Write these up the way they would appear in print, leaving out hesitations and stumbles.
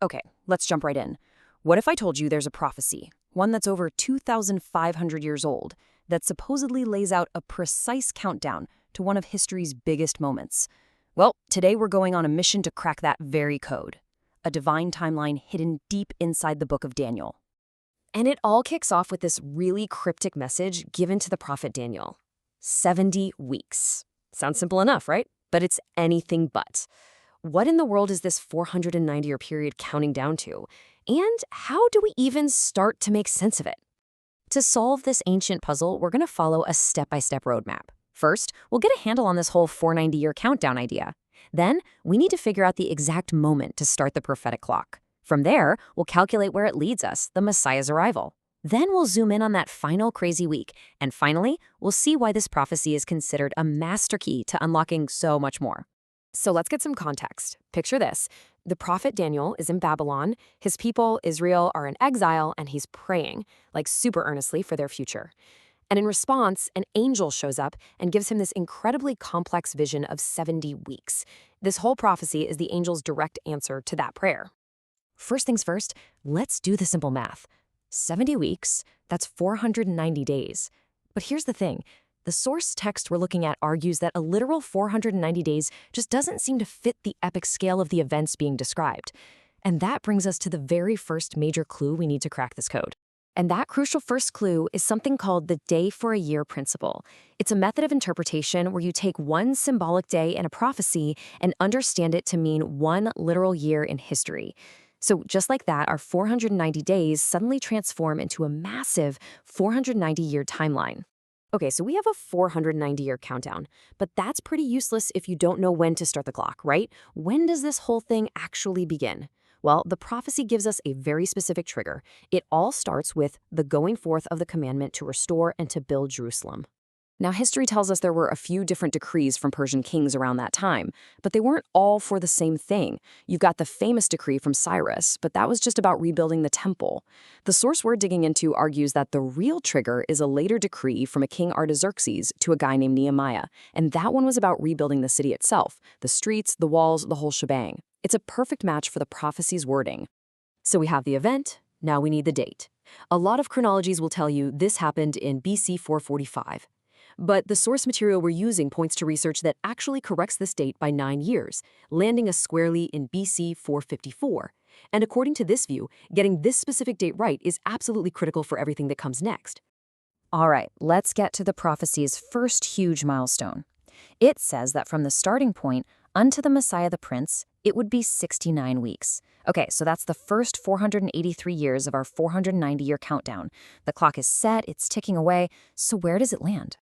Okay, let's jump right in. What if I told you there's a prophecy, one that's over 2,500 years old, that supposedly lays out a precise countdown to one of history's biggest moments? Well, today we're going on a mission to crack that very code, a divine timeline hidden deep inside the book of Daniel. And it all kicks off with this really cryptic message given to the prophet Daniel. 70 weeks. Sounds simple enough, right? But it's anything but. What in the world is this 490-year period counting down to? And how do we even start to make sense of it? To solve this ancient puzzle, we're going to follow a step-by-step roadmap. First, we'll get a handle on this whole 490-year countdown idea. Then, we need to figure out the exact moment to start the prophetic clock. From there, we'll calculate where it leads us, the Messiah's arrival. Then we'll zoom in on that final crazy week. And finally, we'll see why this prophecy is considered a master key to unlocking so much more. So let's get some context. Picture this. The prophet Daniel is in Babylon. His people, Israel, are in exile, and he's praying, like super earnestly, for their future. And in response, an angel shows up and gives him this incredibly complex vision of 70 weeks. This whole prophecy is the angel's direct answer to that prayer. First things first, let's do the simple math. 70 weeks, that's 490 days. But here's the thing. The source text we're looking at argues that a literal 490 days just doesn't seem to fit the epic scale of the events being described. And that brings us to the very first major clue we need to crack this code. And that crucial first clue is something called the day for a year principle. It's a method of interpretation where you take one symbolic day in a prophecy and understand it to mean one literal year in history. So just like that, our 490 days suddenly transform into a massive 490-year timeline. Okay, so we have a 490-year countdown, but that's pretty useless if you don't know when to start the clock, right? When does this whole thing actually begin? Well, the prophecy gives us a very specific trigger. It all starts with the going forth of the commandment to restore and to build Jerusalem. Now, history tells us there were a few different decrees from Persian kings around that time, but they weren't all for the same thing. You've got the famous decree from Cyrus, but that was just about rebuilding the temple. The source we're digging into argues that the real trigger is a later decree from a king Artaxerxes to a guy named Nehemiah, and that one was about rebuilding the city itself, the streets, the walls, the whole shebang. It's a perfect match for the prophecy's wording. So we have the event, now we need the date. A lot of chronologies will tell you this happened in BC 445. But the source material we're using points to research that actually corrects this date by 9 years, landing us squarely in BC 454. And according to this view, getting this specific date right is absolutely critical for everything that comes next. All right, let's get to the prophecy's first huge milestone. It says that from the starting point unto the Messiah the Prince, it would be 69 weeks. Okay, so that's the first 483 years of our 490-year countdown. The clock is set, it's ticking away, so where does it land?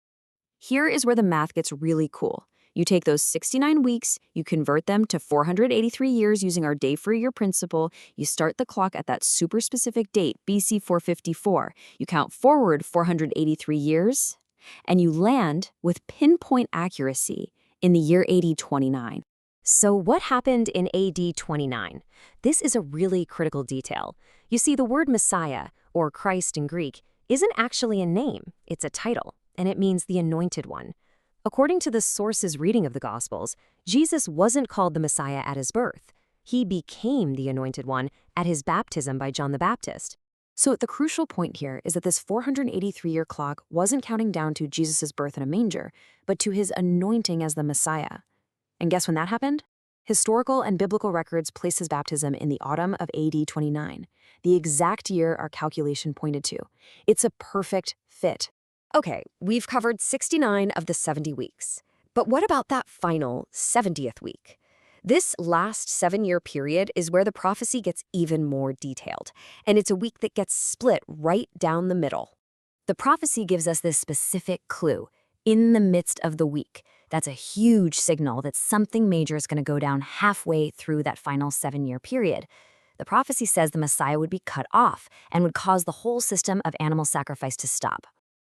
Here is where the math gets really cool. You take those 69 weeks, you convert them to 483 years using our day for a year principle, you start the clock at that super specific date, BC 454. You count forward 483 years, and you land with pinpoint accuracy in the year AD 29. So what happened in AD 29? This is a really critical detail. You see, the word Messiah, or Christ in Greek, isn't actually a name, it's a title. And it means the anointed one. According to the source's reading of the Gospels, Jesus wasn't called the Messiah at his birth. He became the anointed one at his baptism by John the Baptist. So the crucial point here is that this 483-year clock wasn't counting down to Jesus' birth in a manger, but to his anointing as the Messiah. And guess when that happened? Historical and biblical records place his baptism in the autumn of AD 29, the exact year our calculation pointed to. It's a perfect fit. Okay, we've covered 69 of the 70 weeks. But what about that final 70th week? This last 7-year period is where the prophecy gets even more detailed, and it's a week that gets split right down the middle. The prophecy gives us this specific clue, in the midst of the week. That's a huge signal that something major is going to go down halfway through that final 7-year period. The prophecy says the Messiah would be cut off and would cause the whole system of animal sacrifice to stop.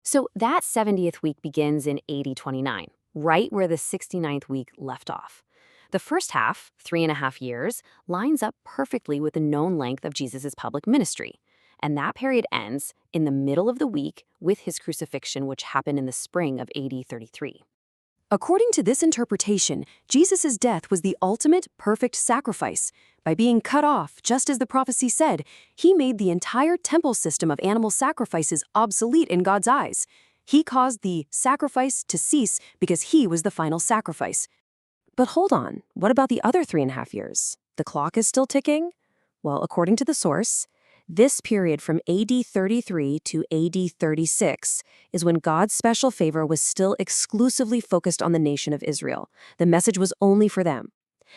So that 70th week begins in AD 29, right where the 69th week left off. The first half, 3.5 years, lines up perfectly with the known length of Jesus' public ministry. And that period ends in the middle of the week with his crucifixion, which happened in the spring of AD 33. According to this interpretation, Jesus' death was the ultimate perfect sacrifice. By being cut off, just as the prophecy said, he made the entire temple system of animal sacrifices obsolete in God's eyes. He caused the sacrifice to cease because he was the final sacrifice. But hold on, what about the other 3.5 years? The clock is still ticking? Well, according to the source, this period from AD 33 to AD 36 is when God's special favor was still exclusively focused on the nation of Israel. The message was only for them.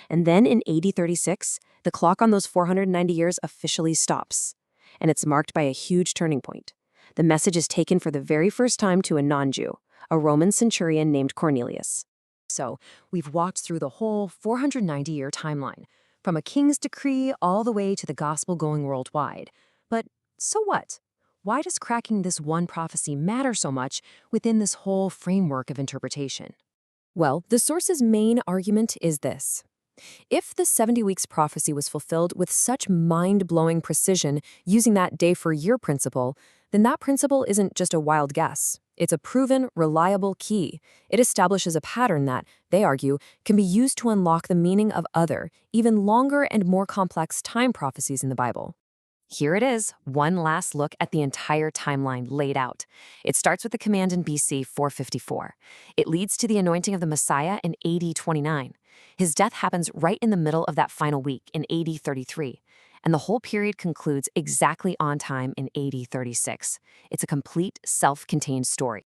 And then in AD 36, the clock on those 490 years officially stops. And it's marked by a huge turning point. The message is taken for the very first time to a non-Jew, a Roman centurion named Cornelius. So, we've walked through the whole 490-year timeline, from a king's decree all the way to the gospel going worldwide. But so what? Why does cracking this one prophecy matter so much within this whole framework of interpretation? Well, the source's main argument is this. If the 70 weeks prophecy was fulfilled with such mind-blowing precision using that day-for-year principle, then that principle isn't just a wild guess. It's a proven, reliable key. It establishes a pattern that, they argue, can be used to unlock the meaning of other, even longer and more complex time prophecies in the Bible. Here it is, one last look at the entire timeline laid out. It starts with the command in BC 454. It leads to the anointing of the Messiah in AD 29. His death happens right in the middle of that final week in AD 33. And the whole period concludes exactly on time in AD 36. It's a complete, self-contained story.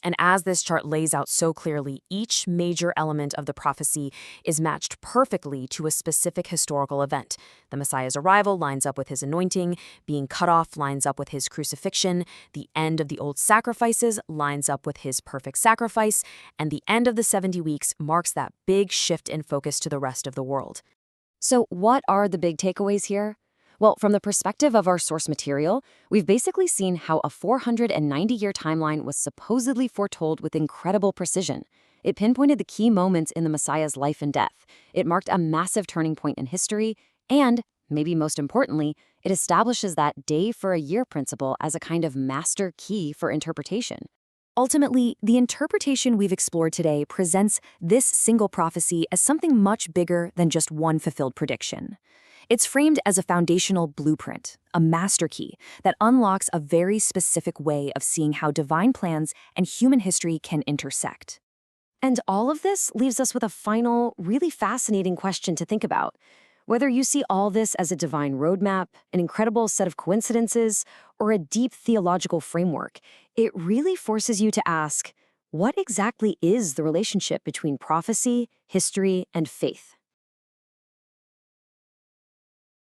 And as this chart lays out so clearly, each major element of the prophecy is matched perfectly to a specific historical event. The Messiah's arrival lines up with his anointing, being cut off lines up with his crucifixion, the end of the old sacrifices lines up with his perfect sacrifice, and the end of the 70 weeks marks that big shift in focus to the rest of the world. So what are the big takeaways here? Well, from the perspective of our source material, we've basically seen how a 490-year timeline was supposedly foretold with incredible precision. It pinpointed the key moments in the Messiah's life and death. It marked a massive turning point in history, and, maybe most importantly, it establishes that day-for-a-year principle as a kind of master key for interpretation. Ultimately, the interpretation we've explored today presents this single prophecy as something much bigger than just one fulfilled prediction. It's framed as a foundational blueprint, a master key that unlocks a very specific way of seeing how divine plans and human history can intersect. And all of this leaves us with a final, really fascinating question to think about. Whether you see all this as a divine roadmap, an incredible set of coincidences, or a deep theological framework, it really forces you to ask, what exactly is the relationship between prophecy, history, and faith?